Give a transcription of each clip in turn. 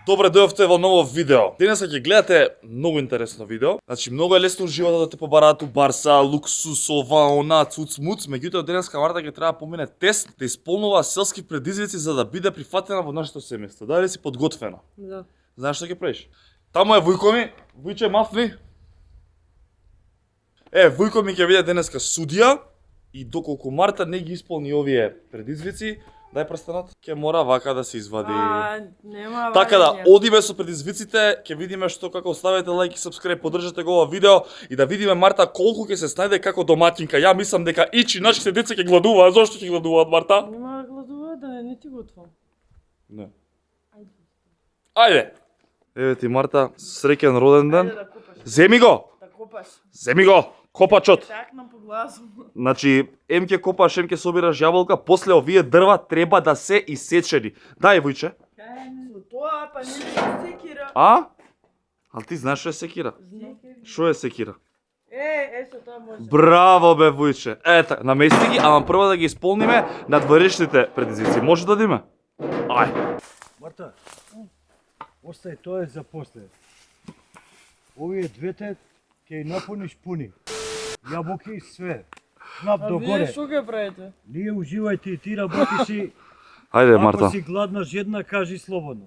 Добре дојавте во ново видео. Денес ќе гледате многу интересно видео. Значи многу е лесно животот да те побараат у Барса, луксус, ова, она, цуц-муц, меѓутоа денеска Марта ќе треба да помине тест да исполнува селски предизвици за да биде прифатена во нашето семејство. Дали си подготвена? Да. Знаеш што ќе правиш? Таму е Вујко ми, Вујче мафни. Вујко ми ќе биде денеска судија и доколку Марта не ги исполни овие предизвици, дај прстенот, ќе мора вака да се извади. Нема Така да, варење. одиме со предизвиците, ќе видиме што како оставете лајк и сабскрајб, поддржате го ова видео и да видиме Марта колку ќе се снајде како домаќинка. Ја мислам дека ичи нашите деца ќе гладуваат. Зошто ќе гладуваат, Марта? Нема да гладува да не ти готвам. Не. Ајде. Ајде. Еве ти Марта, среќен роден ден. Ајде да копаш. Земи го. Да копаш. Земи го. Копачот. Такнам по гласу. Значи, ем ќе копаш, ем ќе собираш јаболка, после овие дрва треба да се исечени. Дај, Вујче. Со тоа па не ми секира. А? А ти знаеш што е секира? Знам. Што е секира? Со тоа може. Браво бе, Вујче. Ета, намести ги, ама прво да ги исполниме надворешните предизвици. Може да диме? Ај. Марта, остај тоа е за после. Овие двете ќе напуниш пуни. Јаболки све. Кнап А до вие горе. што ќе правите? Ние уживајте и ти работи си. Ајде, Марта. Ако си гладна жедна, кажи слободно.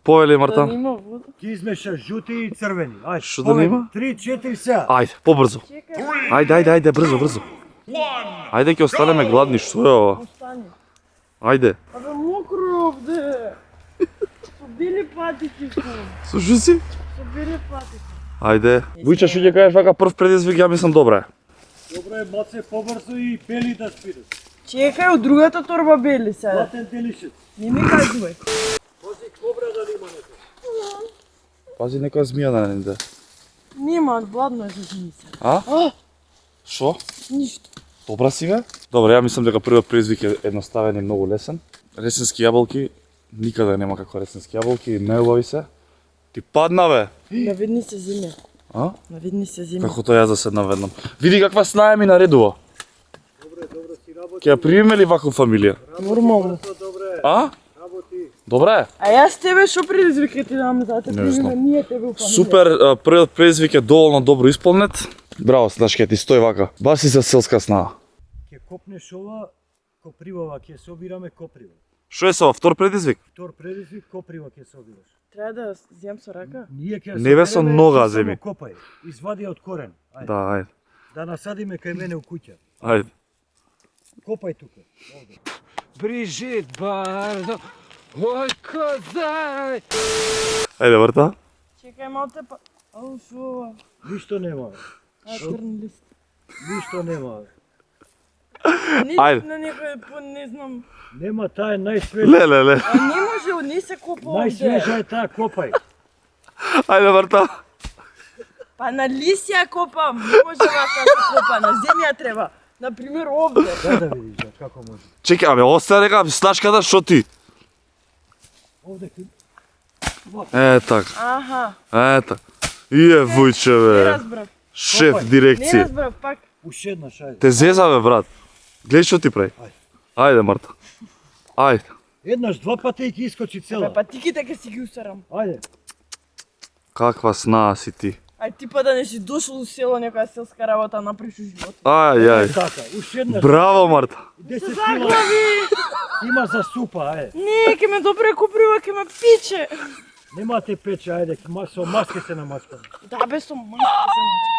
Повели, Да Марта. нема вода. Ќе измешаш жути и црвени. Ајде. Што да нема? 3-4 сега. Ајде, побрзо. Чекај, Ајде, брзо. Ајде, ќе останеме гладни, што е ова? остани. Ајде. Абе мокро овде. Со бели патики сум. Слушай си? Со бели патики. Ајде. Вујче, што ќе кажеш вака прв предизвик, ја мислам добре. Добре, маце побрзо и бели да спираш. Чекај, од другата торба бели сега. Платен делишец. Не ми кажувај. Може кобра да нема некој. Пази некоја змија да не иде. Нема, гладно е за змица. А? Шо? Ништо. Добра си бе? Добре, ја мислам дека првиот предизвик е едноставен и многу лесен. Ресенски јаболки, никаде нема како ресенски јаболки, не убави се. Ти падна бе. Наведни се земја. А? Наведни се земја. Како тоа јас да седнам веднам. Види каква снаја ми наредува. Добре си работи. Ќе ја примиме ли ваку фамилија? Нормално. Добре, А? работи. Добре. А јас тебе што предизвика ти дам за да те Не примиме знам. ние тебе у фамилија. Супер, првиот предизвик е доволно добро исполнет. Браво, Снашке, ти стои вака. Баш си за селска снага. Ќе копнеш ова, копривава, ќе собираме коприва. Што е со втор предизвик? Втор предизвик, коприва ќе собираш. Треба да земам со рака? Ние ќе Не бе со собереме, нога ти само земи. Копај, извади од корен. Ајде. Да, ајде. Да насадиме кај мене у куќа. Ајде. Копај тука. Овде. Брижит Бардо, ой козај! Ајде, Марта. Чекај малце па... Ау, шо ова? Ништо нема. А, трн лист. Ништо нема. Ајде. На некој, по, не знам. Нема, таа е најсвежа. Ле. А не може, не се копа овде. Најсвежа е таа, копај. Ајде, Марта. Па на лист ја копам, не може вака да се копа, на земја треба. Например овде. Да видиш да, како може. Чекај, абе, оста река, Снашката, шо ти? Овде кај. Така, Аха, Ие, Вујче, не бе. разбрав. Шеф Копај. Не дирекција. разбрав пак. Уште еднаш, ајде. Те зеза, бе, брат. Гледај што ти прави. Ајде, Марта. Ајде. Еднаш, два пати и ќе искочи Бе, цела. патиките ке си ги усарам. Ајде. Каква снаа си ти. Ај ти па да не си дошол у село некоја селска работа наприш у живот. Ај. Така, уште еднаш. Браво, Марта. 10 кила. Има за супа, ајде. Не, ке ме добре куприва, ке ме пиче. Нема те пече, ајде, со маски се намачкаме. Да, бе, со маска се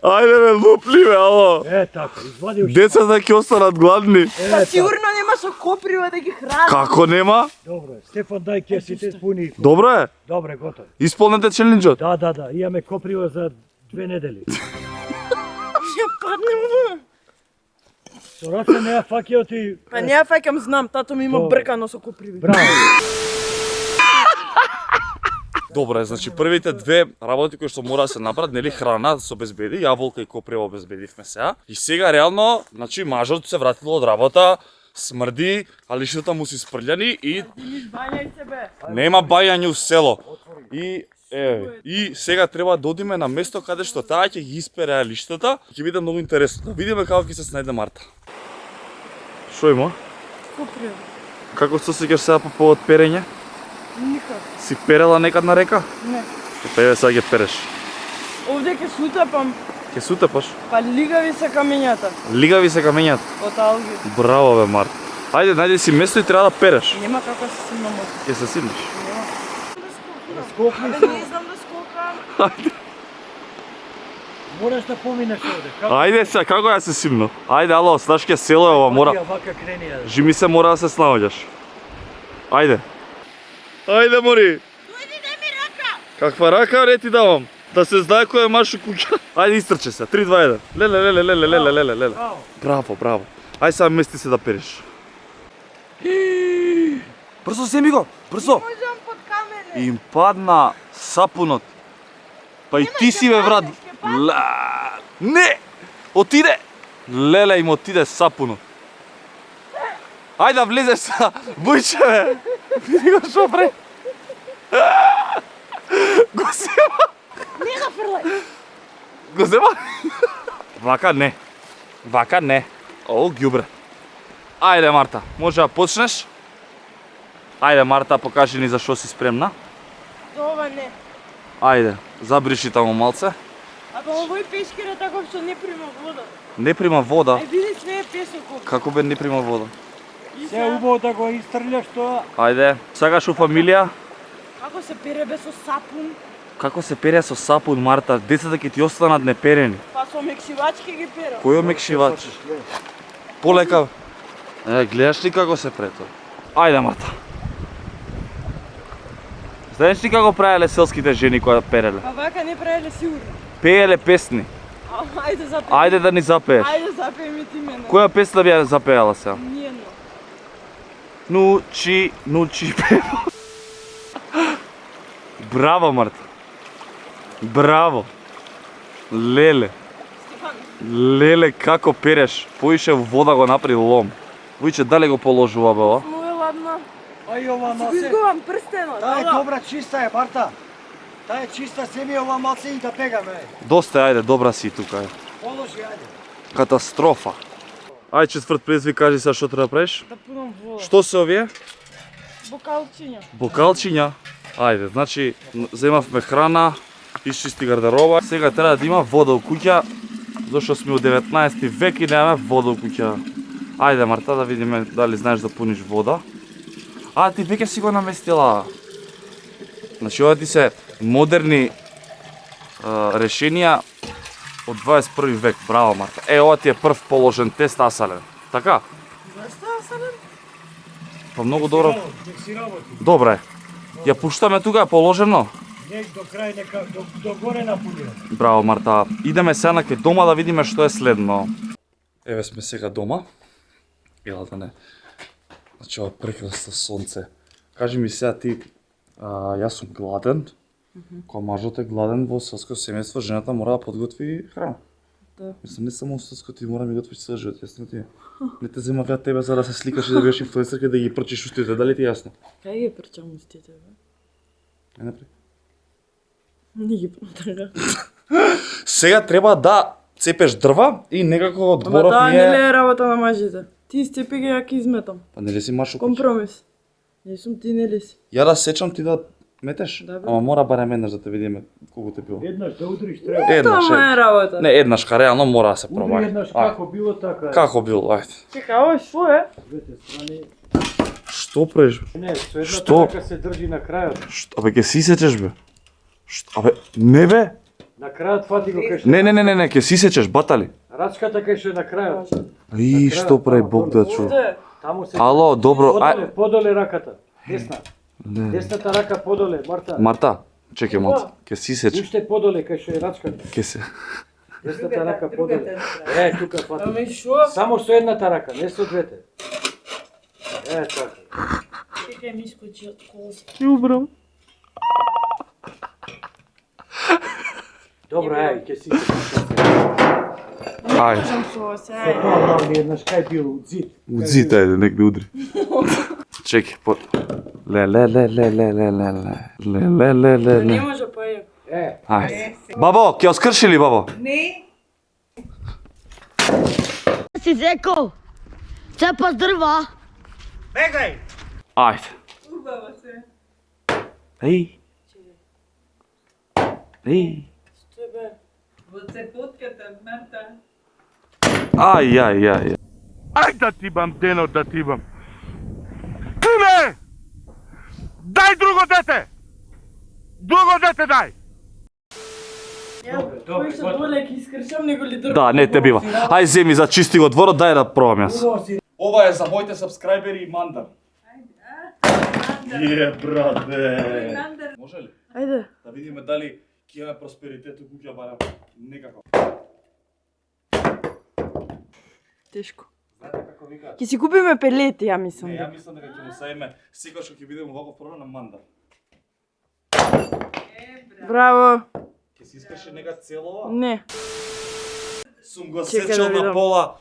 Ајде, бе, лупли, бе, ало. Така, извади уште. Децата ќе останат гладни. Па сигурно нема со коприва да ги храни. Како нема? Добре, Стефан, дај кесите пуни. Добро е. Добре, готово. Исполнете челенџот. Да, имаме коприва за 2 недели. Ја паднем. Со раце не ја фаќаат и... Па не ја фаќам, знам, тато ми има Добре. бркано со коприви. Браво. Добре, значи првите две работи кои што мора да се направат, нели храна се обезбеди, јаболка и коприва обезбедивме сега. И сега реално, значи мажот се вратил од работа, смрди, а лиштата му се спрљани и Димиш, бањај се бе. нема бајање у село. И сега треба да одиме на место каде што таа ќе ги испере лиштата, ќе биде многу интересно. Да видиме како ќе се снајде Марта. Шо има? Коприва. Како се осеќаш сега по повод перење? Никак. Си перела некад на река? Не. Еве сега ќе переш. Овде ке сутапам, Ќе сутепаш. па лигави се камењата Лигави се камењата. од алги. Браво бе, Марта. Ајде, најди си место и треба да переш. Нема како се симам од. Ќе се симнеш. Скокни Абе, не знам да скокам. Мораш да поминеш овде. Ајде сега, како ја се симно? Ајде, ало, знаеш ке село е ова, мора. Вака крени ја. Жими се мора да се снаоѓаш. Ајде. Ајде, мори. Дојди да ми рака. Каква рака ре ти давам? Да се знае кој е маш у куќа. Ајде, истрче се. 3, 2, 1. Леле, леле, леле, леле, леле, леле. Браво. Браво, браво. Ајде сега мести се да переш. Брзо, земи го, брзо. Можам под камене. Им падна сапунот. Па и ти си бе, брат. Ла... Не! Отиде! Леле, им отиде сапунот. Ајде да влезеш са, Бујче бе. Види го шо пре. Го зема. Не го фрлај. Го зема? Вака не. Вака не. О, ѓубре. Ајде, Марта, може да почнеш? Ајде, Марта, покажи ни за што си спремна. За ова не. Ајде, забриши таму малце. Абе, овој пешкир е таков што не прима вода. Не прима вода. Ај, види, све е песок овде. Како бе не прима вода? И Се убаво да го истрляш тоа. Ајде, сакаш у фамилија? Како се пере без со сапун, Како се пере со сапун, Марта? Децата ќе ти останат неперени. па со мексивач ќе ги перам. Кој омекшивач? Полека. Гледаш ли како се прето? Ајде, Марта. Знаеш ли како правеле селските жени кога переле? Па вака не правеле сигурно. Пееле песни. Ајде запеј. Ајде да ни запееш. Ајде запеј ми ти мене. Која песна би ја запеала сега? Ниједно. Нучи, нучи пева. Браво, Марта. Браво. Леле. Стефан, Леле, како переш. Поише во вода го направи лом. Војче, дали го положува бе ова? му е ладно. Ај ова Си малце. изгувам прстенот. Таа е ала. добра, чиста е, Марта. Таа е чиста, семи ова малце и да пегаме. Доста е, ајде, добра си тука е. Положи, ајде. Катастрофа. Ај, четврт презви, кажи сега што треба да правиш. Да пунам вода. Што се овие? Бокалчиња. Бокалчиња. Ајде, значи, земавме храна, исчисти гардероба. Сега треба да има вода у куќа, зашто сме у 19 век и немаме вода у куќа. Ајде, Марта, да видиме дали знаеш да пуниш вода. А, ти веќе си го наместила. Значи, ова ти се модерни решенија од 21 век. Браво, Марта. Ова ти е прв положен тест асален. Така? Зашто Асален? Па многу добро. Нек си работи. Добре. Ја пуштаме тука, е положено. Нек до крај, нека до горе напунија. Браво, Марта. Идеме сега на кај дома да видиме што е следно. Еве сме сега дома. Ела да не. Значи, ова прекрасно сонце. Кажи ми сега ти, јас сум гладен. Кога мажот е гладен во селско семејство, жената мора да подготви храна. Да. Мислам, не само селско, ти мора да ми готвиш цел живот, јасно ти е. Не те земав ја тебе за да се сликаш и да бидеш инфлуенсерка и да ги прчиш устите, дали ти е јасно? Кај ги прчам устите, бе? Не напри. Не ги така. Сега треба да цепеш дрва и некако од Ама дворов таа ми не е... е работа на мажите. Ти степи ги, ја ги изметам. Па не ли си маш у куќа? Компромис. Не сум ти, не ли си? Ја да сечам ти да метеш? Да, бе. Ама мора барем еднаш да те видиме колку те било. Еднаш да удриш треба. Еднаш, Тоа е работа. Не, еднаш, реално мора да се Удри пробај. еднаш Ај, како било така. е. како бил, ајде. Чека, ова што е? Двете страни. Што правиш? бе? Не, со едната Што? рака се држи на крајот. Абе, ќе си сечеш бе? Абе, не бе? На крајот фати го кај што. Не, ќе си сечеш, батали. Рачката кај што е на крајот. И што прави Бог да чу. Овде. Таму се. Ало, добро, Подоле, ај. подоле раката. Десна. Не. Десната рака подоле, Марта. Марта, чекај малце. Ќе си сечеш. Уште подоле кај што е рачката. Ќе се. Десната рака подоле. Е, тука фати. Ами шо? Само со едната рака, не со двете. Е, така. Чекај ми искочи од колоса. Ќе убрам. Добро, ај, ќе си. Ај. Можам со ова Се сега. тоа мали еднаш кај бил зид. Удзите, ајде, нек да удри. Чекај, по... Ле. Не Ле. може па е. Е, Ајде. Бабо, ќе оскрши ли, бабо? Си зекол, цепа с дрва. бегај! Ајде. Убава се. Ей! Ей! Што бе? Во цепотката, Марта. Ај. Ајде да ти бам денот да ти бам. Тиме! Дај друго дете! Друго дете дај! Ја, кој што доле ќе искршам него ли друг? Да, не те бива. Ај земи за чисти го дворот, дај да пробам јас. Ugo si, Ова е за моите сабскрајбери и мандар. Е, брате. Мандар. Може ли? Ајде. Да видиме дали ќе имаме просперитет у куќа барем некако. Тешко. Знаете како викаат? Ќе си купиме пелети, ја мислам. Не, ја мислам дека ќе му саиме секогаш кога ќе бидеме ваков проблем на мандар. Браво. Ќе си искаше нека целова? Не. Сум го Чекај сечел да на видам. пола,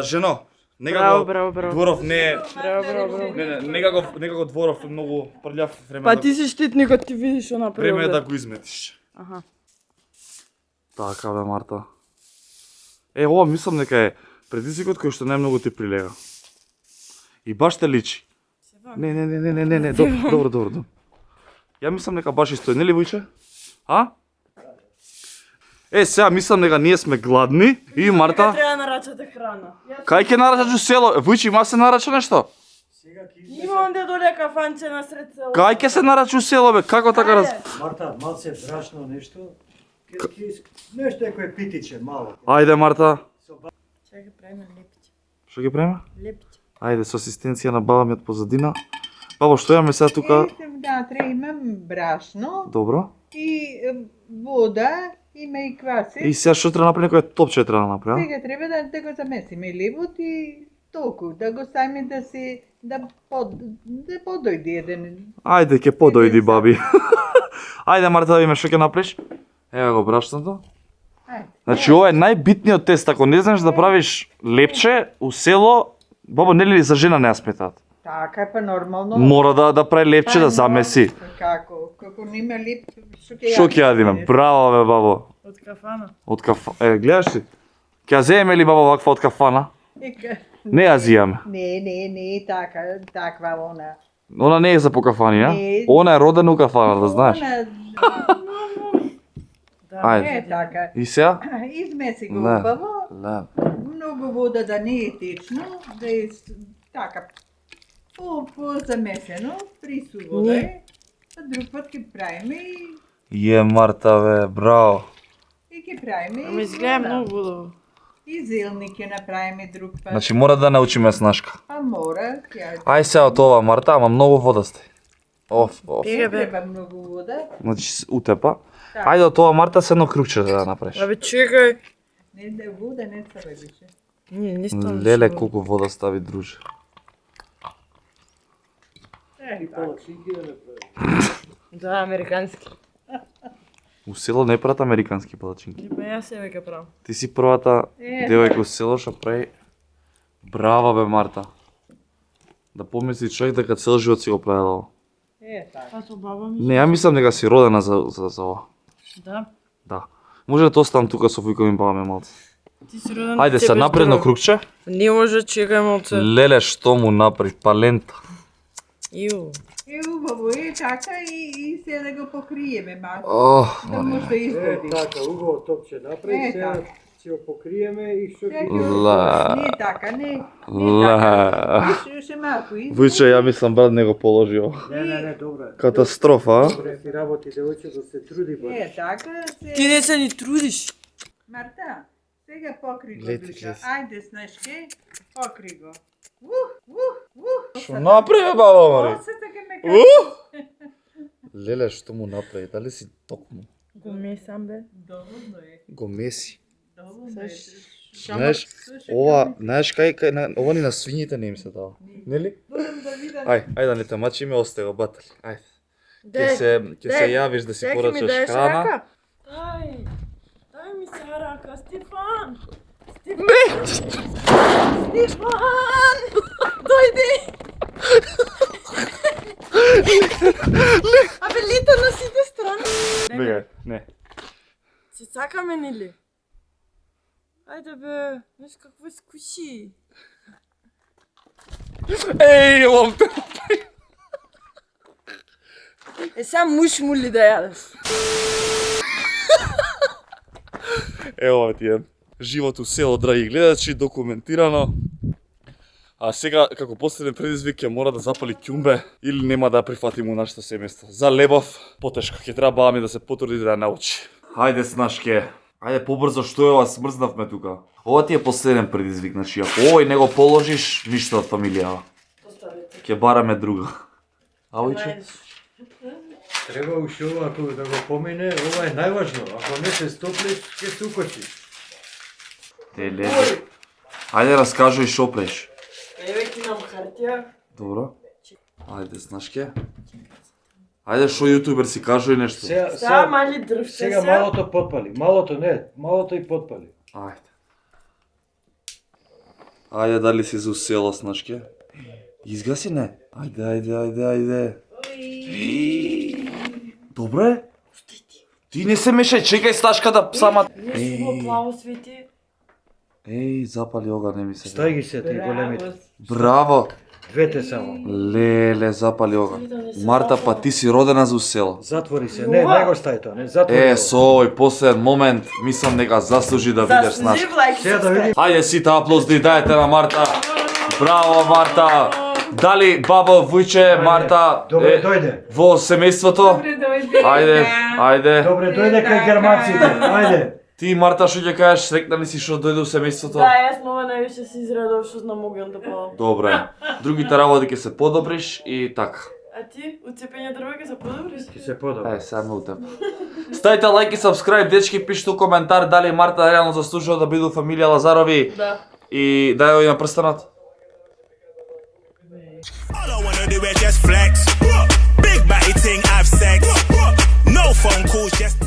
жено. Браво, Некако браво, браво. Дворов не е, Браво. некако Дворов е многу прљав време. Па ти си штитникот, ти видиш она Време е да прелет. го изметиш. Аха. Така бе, Марта. Ова мислам дека е предизвикот кој што најмногу ти прилега. И баш те личи. Не, добро. Ја мислам дека баш исто, нели Вујче? А? Сега мислам дека ние сме гладни и Марта, Кај треба да нарачате храна. кај ќе нарачаш у село? Вујче, има се нарача нешто? сега ki... Има онде доле кафанче на сред село. Кај ќе се нарача у село бе? Како така раз... Marta, malce brašno nešto. Nešto je koje pitiće, malo. Ајде Марта. Чекај, правиме лепиче. Што ги преме? Лепиче. Ајде со асистенција на баба ми од позадина. Бабо, што имаме сега тука? Внатре имам брашно Добро. и вода, има и кваси. И сега што треба направи некој топче треба да направи, а? Сега треба да го замесиме ливот и толку, да го ставиме да се да подојде еден. Ајде, ќе подојди, баби. Ајде, Марта, да видиме што ќе направиш. Ево го брашното. Ајде. Значи, ова е најбитниот тест. Ако не знаеш да правиш лепче у село, бабо, нели за жена не ја сметаат. Така е па нормално. Мора да прави лепче, да замеси. Како нема лип, Што ќе јадиме? Браво, бе, бабо. Од кафана. Од кафана. Гледаш ли? Ќе ја земеме ли, бабо, ваква од кафана? Не ја зијаме. Не, таква она. Она не е за по кафани, а? Не. Она е родена у кафана, да знаеш. Да. Ајде. Е така. И сега? Измеси го Не. убаво. Да. Многу вода да не е течно, да е така по-замесено, присуво да е. А друг пат ќе правиме Е, Марта, бе, браво. и ќе правиме Ама изгледа многу удобно. И зелни ќе направиме друг пат. Значи, мора да научиме снашка. А мора, ќе Ај сега од ова, Марта, ама многу вода сте. Оф. Еге, бе. треба многу вода. Значи, утепа. Така. Ајде од ова, Марта, се едно крукче да направиш. Абе, чекај. Не да вода не треба више. Не стана. Леле, колку вода стави, друже. Да, американски. У село не прават американски палачинки. Па јас себе ќе правам. Ти си првата девојка у село што прави. Браво, бе, Марта. Да помисли човек дека цел живот си го правила. Така. Па со баба ми. Не, ја мислам дека си родена за ова. Да. Да. Може да то оставам тука со Вујко ми баваме малце. Ти си роден. Ајде, се напредно крукче. Не може, чекај малце. Леле, што му направи, палента. Иу. Е убаво е така и се да го покриеме малку. Ох, Да може да изгради. Така, ugo topće napravi, E, tako. sve će pokrijeme i što Сега ti... ќе Ла. Не така, не. Ла. Уште малку изгради. Вујче, ја мислам брат не го положио. Ne, dobro je. Катастрофа, а? Dobro si raboti, devojče, da se trudi baš. Е, така Ти се... не се ни трудиш. Марта, сега покри го Гледи, душа. гледи. Ајде, снашке, покри го. Што направи баба Мари? Осе така ме кажа. Леле, што му направи? Дали си токму? Го месам бе. Доволно е, Го меси. доволно е. Знаеш, ова, знаеш ова ни на свињите не им се дава. Нели? Будем да видам. Ајде да не те мачиме, осте го батали. Ајде. Дај, Ќе се јавиш да си Чекай, ми порачаш даеш храна. рака? Дај ми се рака, Стефан! Стефан! Дојди! Абе, лита на сите страни. Бега, не. Се сакаме, нели? Ајде бе, знаеш какво изкуши. Еј, лом те. Сега мушмули да јадеш. Ево ти е живот у село, драги гледачи, документирано. А сега, како последен предизвик, ќе мора да запали ќумбе или нема да прифатимо нашето семејство. За лебов, потешко, ќе треба баба ми да се потруди да ја научи. Хајде, Снашке. Ајде побрзо, што е ова, смрзнавме тука. Ова ти е последен предизвик, значи ако овој не го положиш, ништо од фамилија. Ќе бараме друга. Аујче? Треба уште ова ако да го помине, ова е најважно. Ако не се стоплиш, ќе се укочиш. Те леде. Ајде раскажи шо плеш. Еве ки нам хартија. Добро. Ајде, Снашке. Ајде, шо јутубер си кажи нешто. Сега мали дрвче Сега малото потпали. Малото и потпали. Ајде. Ајде, дали си за село, Снашке? Изгаси не? Ајде. Добре? Ти не се мешај, чекај Сташка да сама... Нешто во плаво свети. Еј, запали ога, не ми се... Стај ги се ти големите. Браво! Двете само. Леле, запали ога. Марта, па ти си родена за село. Затвори се. Не го стај тоа, не затвори. Со овој последен момент, мислам дека заслужи да бидеш с нас. Заслужив лайк и Сега да видим. Ајде сите аплаузи дајте на Марта. Браво, Марта. Дали баба Вујче, Марта Добре дојде. во семејството? Ајде. Добре дојде кај германците. Ајде. Ти, Марта, што ќе кажеш, срекна ли си што дојде у семејството? Да, јас мога највише се израдов што знам могам да подам. Добре. Другите работи ќе се подобриш и така. А ти, уцепење дрва ќе се подобриш? Ќе се подобри. Сега ме утеп. Ставите лайк и сабскрайб, дечки, пишете у коментар дали Марта реално заслужува да биде у фамилија Лазарови. Да. И дај ја на прстанот. All I wanna do is just flex. Big batty ting, have sex. No phone calls, just